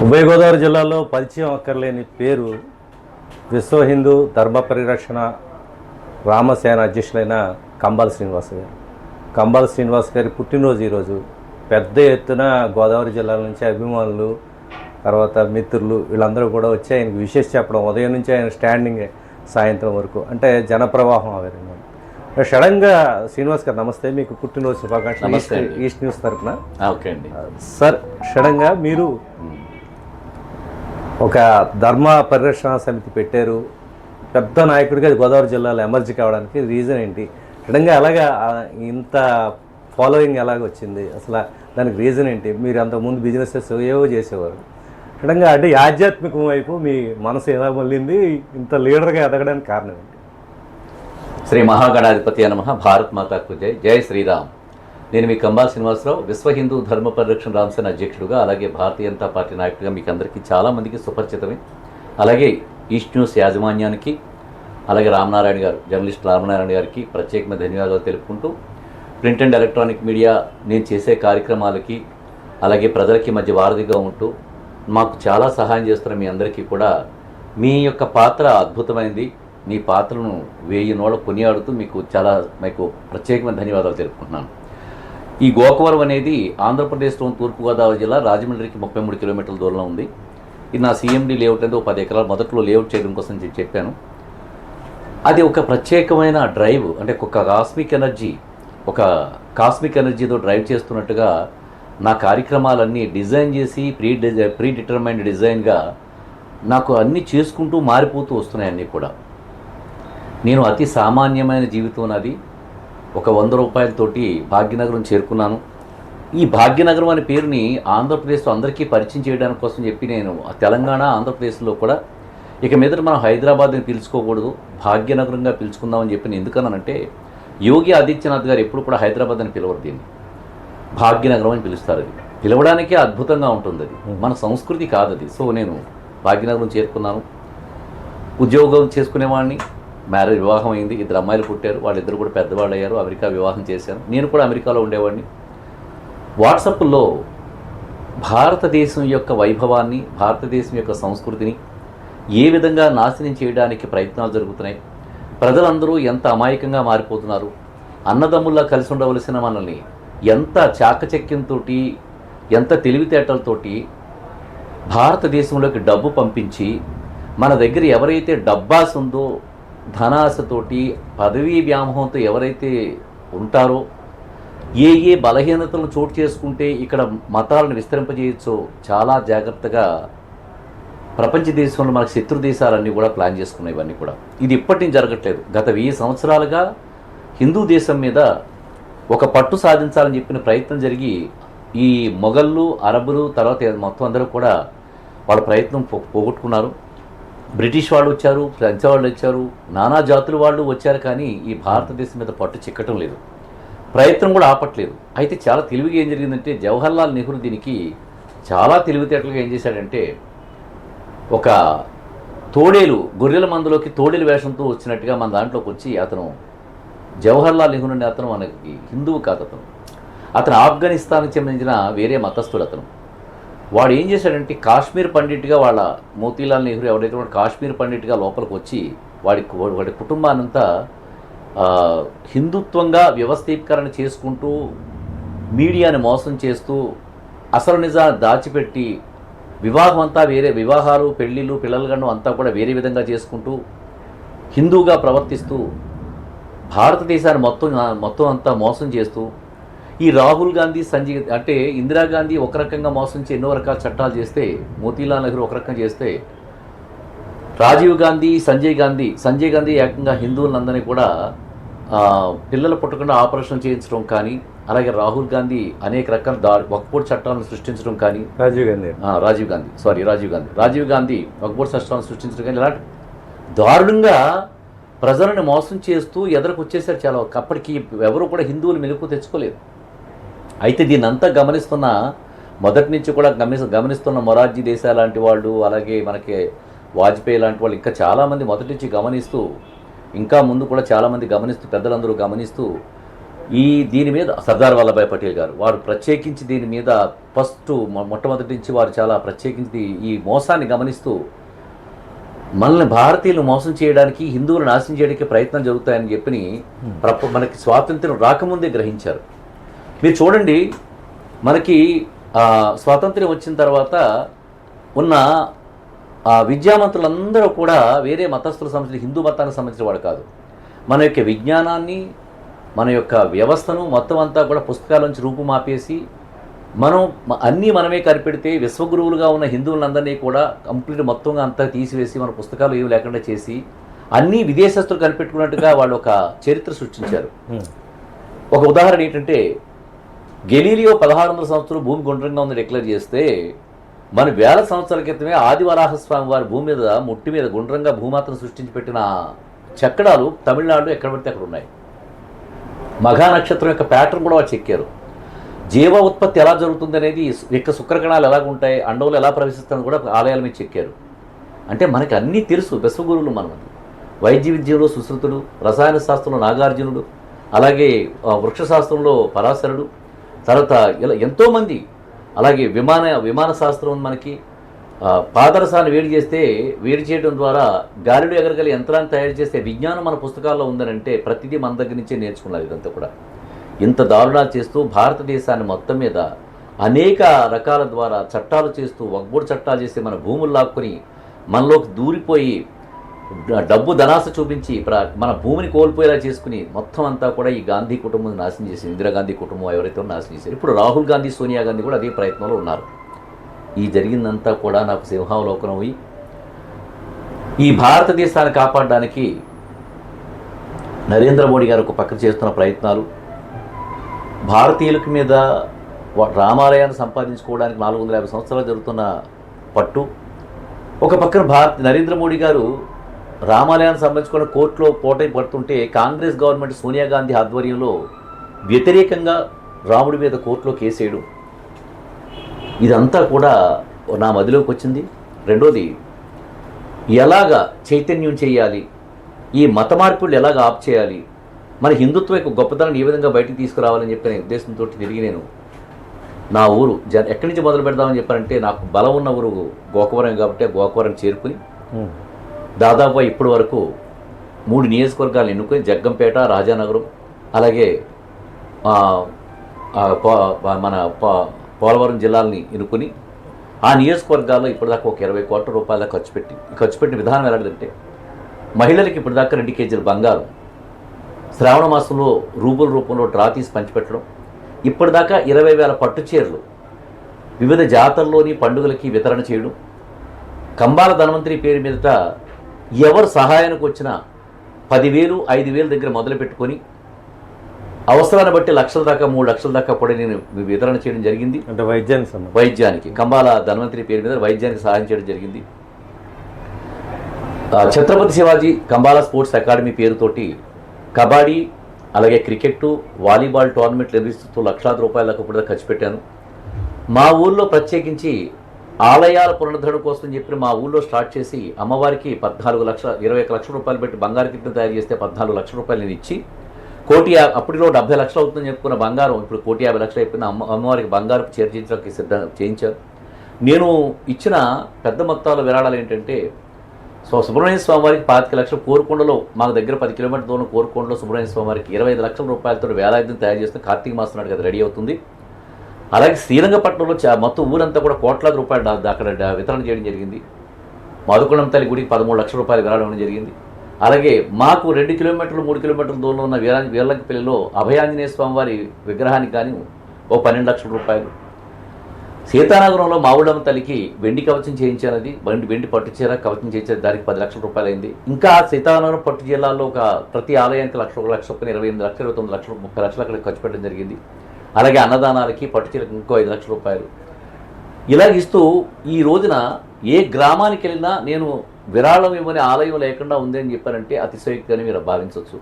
ఉభయ గోదావరి జిల్లాలో పరిచయం అక్కర్లేని పేరు విశ్వ హిందూ ధర్మ పరిరక్షణ రామసేన అధ్యక్షులైన కంబాల శ్రీనివాస్ గారు. కంబాల శ్రీనివాస్ గారి పుట్టినరోజు ఈరోజు. పెద్ద ఎత్తున గోదావరి జిల్లాల నుంచి అభిమానులు, తర్వాత మిత్రులు వీళ్ళందరూ కూడా వచ్చి ఆయనకు విశేష చెప్పడం, ఉదయం నుంచి ఆయన స్టాండింగ్ సాయంత్రం వరకు, అంటే జనప్రవాహం ఆ విధంగా. సడన్గా శ్రీనివాస్ గారు నమస్తే, మీకు పుట్టినరోజు శుభాకాంక్షలు ఈస్ట్ న్యూస్ తరఫున. ఓకే అండి. సార్, సడన్గా మీరు ఒక ధర్మ పరిరక్షణ సమితి పెట్టారు, పెద్ద నాయకుడిగా గోదావరి జిల్లాలో ఎమర్జీ కావడానికి రీజన్ ఏంటి? సడన్గా అలాగా ఇంత ఫాలోయింగ్ ఎలాగ వచ్చింది? అసలు దానికి రీజన్ ఏంటి? మీరు అంతకుముందు బిజినెసెస్ ఏవో చేసేవారు, సడన్గా అంటే ఆధ్యాత్మికం వైపు మీ మనసు ఎలా మళ్ళింది? ఇంత లీడర్గా ఎదగడానికి కారణం ఏంటి? శ్రీ మహాగణాధిపతి నమః. భారత్ మాతాకు జై. జై శ్రీరామ్. నేను మీ కంబాల శ్రీనివాసరావు, విశ్వ హిందూ ధర్మ పరిరక్షణ రామసేన అధ్యక్షుడుగా, అలాగే భారతీయ జనతా పార్టీ నాయకుడిగా మీకు అందరికీ చాలామందికి సుపరిచితమే. అలాగే ఈస్ట్ న్యూస్ యాజమాన్యానికి, అలాగే రామనారాయణ గారు, జర్నలిస్ట్ రామనారాయణ గారికి ప్రత్యేకమైన ధన్యవాదాలు తెలుపుకుంటూ, ప్రింట్ అండ్ ఎలక్ట్రానిక్ మీడియా నేను చేసే కార్యక్రమాలకి అలాగే ప్రజలకి మధ్య వారధిగా ఉంటూ మాకు చాలా సహాయం చేస్తున్న మీ అందరికీ కూడా మీ యొక్క పాత్ర అద్భుతమైంది. మీ పాత్రను 1000 నోళ్ళ కొనియాడుతూ మీకు ప్రత్యేకమైన ధన్యవాదాలు తెలుపుకుంటున్నాను. ఈ గోకవరం అనేది ఆంధ్రప్రదేశ్లోని తూర్పుగోదావరి జిల్లా రాజమండ్రికి 33 కిలోమీటర్ల దూరంలో ఉంది. ఇది నా సిఎండి లేఅవుట్ అనేది 10 ఎకరాలు మొదట్లో లేఅవుట్ చేయడం కోసం చెప్పాను. అది ఒక ప్రత్యేకమైన డ్రైవ్, అంటే ఒక కాస్మిక్ ఎనర్జీతో డ్రైవ్ చేస్తున్నట్టుగా నా కార్యక్రమాలన్నీ డిజైన్ చేసి ప్రీ డిటర్మైన్డ్ డిజైన్గా నాకు అన్నీ చేసుకుంటూ మారిపోతూ వస్తున్నాయి అన్నీ కూడా. నేను అతి సామాన్యమైన జీవితం నాది. ఒక 100 రూపాయలతోటి భాగ్యనగరం చేరుకున్నాను. ఈ భాగ్యనగరం అనే పేరుని ఆంధ్రప్రదేశ్లో అందరికీ పరిచయం చేయడానికి కోసం చెప్పి నేను తెలంగాణ, ఆంధ్రప్రదేశ్లో కూడా ఇక మీద మనం హైదరాబాద్ని పిలుచుకోకూడదు, భాగ్యనగరంగా పిలుచుకుందామని చెప్పి నేను ఎందుకన్నానంటే, యోగి ఆదిత్యనాథ్ గారు ఎప్పుడు కూడా హైదరాబాద్ అని పిలవరు, దీన్ని భాగ్యనగరం అని పిలుస్తారు. అది పిలవడానికే అద్భుతంగా ఉంటుంది, అది మన సంస్కృతి కాదు అది. సో నేను భాగ్యనగరం చేరుకున్నాను. ఉద్యోగం చేసుకునేవాడిని. వివాహం అయింది, 2 అమ్మాయిలు పుట్టారు. వాళ్ళిద్దరు కూడా పెద్దవాళ్ళు అయ్యారు. అమెరికా వివాహం చేశాను. నేను కూడా అమెరికాలో ఉండేవాడిని. వాట్సాప్లో భారతదేశం యొక్క వైభవాన్ని, భారతదేశం యొక్క సంస్కృతిని ఏ విధంగా నాశనం చేయడానికి ప్రయత్నాలు జరుగుతున్నాయి, ప్రజలందరూ ఎంత అమాయకంగా మారిపోతున్నారు, అన్నదమ్ముల్లా కలిసి ఉండవలసిన మనల్ని ఎంత చాకచక్యంతో, ఎంత తెలివితేటలతోటి భారతదేశంలోకి డబ్బు పంపించి, మన దగ్గర ఎవరైతే డబ్బాస్ ఉందో, ధనాశతోటి, పదవీ వ్యామోహంతో ఎవరైతే ఉంటారో, ఏ బలహీనతలను చోటు చేసుకుంటే ఇక్కడ మతాలను విస్తరింపజేయచ్చో చాలా జాగ్రత్తగా ప్రపంచ దేశంలో మనకు శత్రు దేశాలన్నీ కూడా ప్లాన్ చేసుకున్నాయి. ఇవన్నీ కూడా ఇది ఇప్పటి నుంచి జరగట్లేదు. గత 1000 సంవత్సరాలుగా హిందూ దేశం మీద ఒక పట్టు సాధించాలని చెప్పిన ప్రయత్నం జరిగి, ఈ మొఘళ్ళు, అరబులు, తర్వాత మొత్తం అందరూ కూడా వాళ్ళ ప్రయత్నం పోగొట్టుకున్నారు. బ్రిటిష్ వాళ్ళు వచ్చారు, ఫ్రెంచ్ వాళ్ళు వచ్చారు, నానా జాతుల వాళ్ళు వచ్చారు, కానీ ఈ భారతదేశం మీద పట్టు చిక్కటం లేదు, ప్రయత్నం కూడా ఆపట్లేదు. అయితే చాలా తెలివిగా ఏం జరిగిందంటే, జవహర్లాల్ నెహ్రూ దీనికి చాలా తెలివితేటలుగా ఏం చేశాడంటే, ఒక తోడేలు, గొర్రెల మందులోకి తోడేలు వేషంతో వచ్చినట్టుగా మన దాంట్లోకి వచ్చి, అతను జవహర్లాల్ నెహ్రూ అనే అతను మనకి హిందువు కాదు, అతను ఆఫ్ఘనిస్తాన్కి సంబంధించిన వేరే మతస్థుడు. వాడు ఏం చేశాడంటే, కాశ్మీర్ పండిట్గా, వాళ్ళ మోతీలాల్ నెహ్రూ ఎవరైతే వాడు కాశ్మీర్ పండిట్గా లోపలికి వచ్చి వాడి కుటుంబాన్నంతా హిందుత్వంగా వ్యవస్థీకరణ చేసుకుంటూ, మీడియాని మోసం చేస్తూ, అసలు నిజాన్ని దాచిపెట్టి, వివాహం అంతా వేరే, వివాహాలు, పెళ్ళిళ్ళు, పిల్లలగండం అంతా కూడా వేరే విధంగా చేసుకుంటూ, హిందూగా ప్రవర్తిస్తూ, భారతదేశాన్ని మొత్తం అంతా మోసం చేస్తూ, ఈ రాహుల్ గాంధీ, అంటే ఇందిరాగాంధీ ఒక రకంగా మోసం చేసి ఎన్నో రకాల చట్టాలు చేస్తే, మోతీలాల్ నెహ్రూ ఒక రకంగా చేస్తే, రాజీవ్ గాంధీ, సంజయ్ గాంధీ ఏకంగా హిందువులందరినీ కూడా పిల్లలు పుట్టకుండా ఆపరేషన్ చేయించడం కానీ, అలాగే రాహుల్ గాంధీ అనేక రకాల వక్ఫ్ చట్టాలను సృష్టించడం కానీ, రాజీవ్ గాంధీ వక్ఫ్ చట్టాలను సృష్టించడం కానీ, ఇలాంటి దారుణంగా ప్రజలను మోసం చేస్తూ ఎదురుకు వచ్చేసారు. చాలా అప్పటికి ఎవరు కూడా హిందువులు మెలకు తెచ్చుకోలేదు. అయితే దీన్ని అంతా గమనిస్తున్న, మొదటి నుంచి కూడా గమనిస్తున్న మొరార్జీ దేశాయ్ లాంటి వాళ్ళు, అలాగే మనకి వాజ్పేయి లాంటి వాళ్ళు, ఇంకా చాలామంది మొదటి నుంచి గమనిస్తూ, ఇంకా ముందు కూడా చాలామంది గమనిస్తూ, పెద్దలందరూ గమనిస్తూ, దీని మీద సర్దార్ వల్లభాయ్ పటేల్ గారు వారు ప్రత్యేకించి దీని మీద ఫస్ట్ మొట్టమొదటి నుంచి వారు చాలా ప్రత్యేకించి ఈ మోసాన్ని గమనిస్తూ మనల్ని భారతీయులు మోసం చేయడానికి, హిందువులు నాశనం చేయడానికి ప్రయత్నం జరుగుతాయని చెప్పి మనకి స్వాతంత్రం రాకముందే గ్రహించారు. మీరు చూడండి, మనకి స్వాతంత్ర్యం వచ్చిన తర్వాత ఉన్న విద్యావంతులందరూ కూడా వేరే మతస్థులకు సంబంధించిన, హిందూ మతానికి సంబంధించిన వాడు కాదు. మన యొక్క విజ్ఞానాన్ని, మన యొక్క వ్యవస్థను మొత్తం అంతా కూడా పుస్తకాల నుంచి రూపుమాపేసి మనం అన్నీ మనమే కనిపెడితే విశ్వగురువులుగా ఉన్న హిందువులందరినీ కూడా కంప్లీట్ మొత్తంగా అంతా తీసివేసి మన పుస్తకాలు ఏమి లేకుండా చేసి అన్నీ విదేశస్తులు కనిపెట్టుకున్నట్టుగా వాళ్ళు ఒక చరిత్ర సృష్టించారు. ఒక ఉదాహరణ ఏంటంటే, గెలీలియో 1600 సంవత్సరాలు భూమి గుండ్రంగా ఉందని డిక్లేర్ చేస్తే మన వేల సంవత్సరాల క్రితమే ఆదివరాహస్వామి వారి భూమి మీద ముట్టి మీద గుండ్రంగా భూమాతను సృష్టించి పెట్టిన చెక్కడాలు తమిళనాడు ఎక్కడ పడితే అక్కడ ఉన్నాయి. మఘా నక్షత్రం యొక్క ప్యాటర్న్ కూడా వాళ్ళు చెక్కారు. జీవ ఉత్పత్తి ఎలా జరుగుతుంది అనేది, యొక్క శుక్రకణాలు ఎలాగ ఉంటాయి, అండవులు ఎలా ప్రవేశిస్తాయని కూడా ఆలయాల మీద చెక్కారు. అంటే మనకి అన్నీ తెలుసు. విశ్వగురువులు మనం. వైద్య విద్యలో సుశ్రుతుడు, రసాయన శాస్త్రంలో నాగార్జునుడు, అలాగే వృక్షశాస్త్రంలో పరాశరుడు, తర్వాత ఇలా ఎంతోమంది, అలాగే విమాన శాస్త్రం మనకి పాదరసాన్ని వేడి చేయడం ద్వారా గాలిలో ఎగరగల యంత్రాన్ని తయారు చేసే విజ్ఞానం మన పుస్తకాల్లో ఉందనంటే ప్రతిదీ మన దగ్గర నుంచే నేర్చుకున్నారు. ఇదంతా కూడా ఇంత దారుణాలు చేస్తూ భారతదేశాన్ని మొత్తం మీద అనేక రకాల ద్వారా చట్టాలు చేస్తూ, వగ్బోర్డు చట్టాలు చేసి మన భూములు లాక్కుని మనలోకి దూరిపోయి డబ్బు ధనాస చూపించి మన భూమిని కోల్పోయేలా చేసుకుని మొత్తం అంతా కూడా ఈ గాంధీ కుటుంబం నాశనం చేసింది. ఇందిరాగాంధీ కుటుంబం ఎవరైతే నాశనం చేశారు. ఇప్పుడు రాహుల్ గాంధీ, సోనియా గాంధీ కూడా అదే ప్రయత్నంలో ఉన్నారు. ఈ జరిగిందంతా కూడా నాకు సింహావలోకనం అయ్యి ఈ భారతదేశాన్ని కాపాడడానికి నరేంద్ర మోడీ గారు ఒక పక్కన చేస్తున్న ప్రయత్నాలు, భారతీయులకి మీద రామాలయాన్ని సంపాదించుకోవడానికి 450 సంవత్సరాలు జరుగుతున్న పట్టు, ఒక పక్కన నరేంద్ర మోడీ గారు రామాలయాన్ని సంబంధించుకున్న కోర్టులో పోటీ పడుతుంటే కాంగ్రెస్ గవర్నమెంట్ సోనియా గాంధీ ఆధ్వర్యంలో వ్యతిరేకంగా రాముడి మీద కోర్టులో కేసేయడం, ఇదంతా కూడా నా మదిలోకి వచ్చింది. రెండోది, ఎలాగ చైతన్యం చేయాలి, ఈ మత మార్పులు ఎలాగ ఆప్ చేయాలి, మన హిందుత్వ యొక్క గొప్పతనాన్ని ఏ విధంగా బయటికి తీసుకురావాలని చెప్పిన ఉద్దేశంతో తిరిగి నేను నా ఊరు ఎక్కడి నుంచి మొదలు పెడదామని చెప్పారంటే, నాకు బలం ఉన్న ఊరు గోకవరం కాబట్టి గోకవరం చేరుకుని దాదాపు ఇప్పటి వరకు 3 నియోజకవర్గాలు ఎన్నుకొని జగ్గంపేట, రాజానగరం, అలాగే మన పోలవరం జిల్లాలని ఎన్నుకొని ఆ నియోజకవర్గాల్లో ఇప్పటిదాకా ఒక 20 కోట్ల రూపాయల ఖర్చు పెట్టిన విధానం ఎలాంటిదంటే, మహిళలకి ఇప్పటిదాకా 2 కేజీల బంగారం శ్రావణ మాసంలో రూపంలో డ్రా తీసి పంచిపెట్టడం, ఇప్పటిదాకా 20,000 పట్టు చీరలు వివిధ జాతరలోని పండుగలకి వితరణ చేయడం, కంబాల ధన్వంతరి పేరు మీదట ఎవరు సహాయానికి వచ్చినా 10,000, 5,000 దగ్గర మొదలు పెట్టుకొని అవసరాన్ని బట్టి లక్షల దాకా 3 లక్షల దాకా కూడా నేను వితరణ చేయడం జరిగింది. అంటే వైద్యానికి కంబాల ధన్వంతరి పేరు మీద వైద్యానికి సహాయం చేయడం జరిగింది. ఛత్రపతి శివాజీ కంబాల స్పోర్ట్స్ అకాడమీ పేరుతోటి కబడ్డీ, అలాగే క్రికెట్, వాలీబాల్ టోర్నమెంట్లు నిర్వహిస్తూ లక్షలాది రూపాయలకు కూడా ఖర్చు పెట్టాను. మా ఊళ్ళో ప్రత్యేకించి ఆలయాల పునరుద్ధరణ కోసం చెప్పి మా ఊళ్ళో స్టార్ట్ చేసి అమ్మవారికి 21 లక్షల రూపాయలు పెట్టి బంగారు కిట్ను తయారు చేస్తే 14 లక్షల రూపాయలు నేను ఇచ్చి, అప్పటిలో 70 లక్షలు అవుతుందని చెప్పుకున్న బంగారం ఇప్పుడు 1,50 లక్షలు అయిపోయింది. అమ్మవారికి బంగారు చేర్చించడానికి చేయించారు. నేను ఇచ్చిన పెద్ద మొత్తాల విరాళాలు ఏంటంటే, సుబ్రహ్మణ్య స్వామి వారికి 25 లక్షలు, కోరుకొండలో మాకు దగ్గర 10 కిలోమీటర్ల దూరం కోరుకొండలో సుబ్రహ్మణ్య స్వామి వారికి 25 లక్షల రూపాయలతో వేలాయుధం తయారు చేస్తే కార్తీక మాసం నాడు కదా రెడీ అవుతుంది. అలాగే శ్రీరంగపట్నంలో మొత్తం ఊరంతా కూడా కోట్లాది రూపాయలు అక్కడ వితరణ చేయడం జరిగింది. మధుకొండం తల్లి గుడికి 13 లక్షల రూపాయలు విరాళం ఇవ్వడం జరిగింది. అలాగే మాకు 2 కిలోమీటర్లు 3 కిలోమీటర్ల దూరంలో ఉన్న వీర్లంకపల్లిలో అభయాంజనేయ స్వామి వారి విగ్రహానికి కానీ 12 లక్షల రూపాయలు, సీతానగరంలో మావుడమ్మ తల్లికి వెండి కవచం చేయించానది, వెండి పట్టు చీర కవచం చేయించేది, దానికి 10 లక్షల రూపాయలు అయింది. ఇంకా సీతానగరం పట్టు జిల్లాలో ప్రతి ఆలయానికి 1 లక్ష, 28 లక్షలు, 29 లక్షలు, 30 లక్షలు అక్కడ ఖర్చు పెట్టడం జరిగింది. అలాగే అన్నదానాలకి పట్టు చీరకు ఇంకో 5 లక్షల రూపాయలు ఇలాగిస్తూ ఈ రోజున ఏ గ్రామానికి వెళ్ళినా నేను విరాళం ఇవ్వని ఆలయం లేకుండా ఉంది అని చెప్పారంటే అతిశయోక్తిగానే మీరు భావించవచ్చు.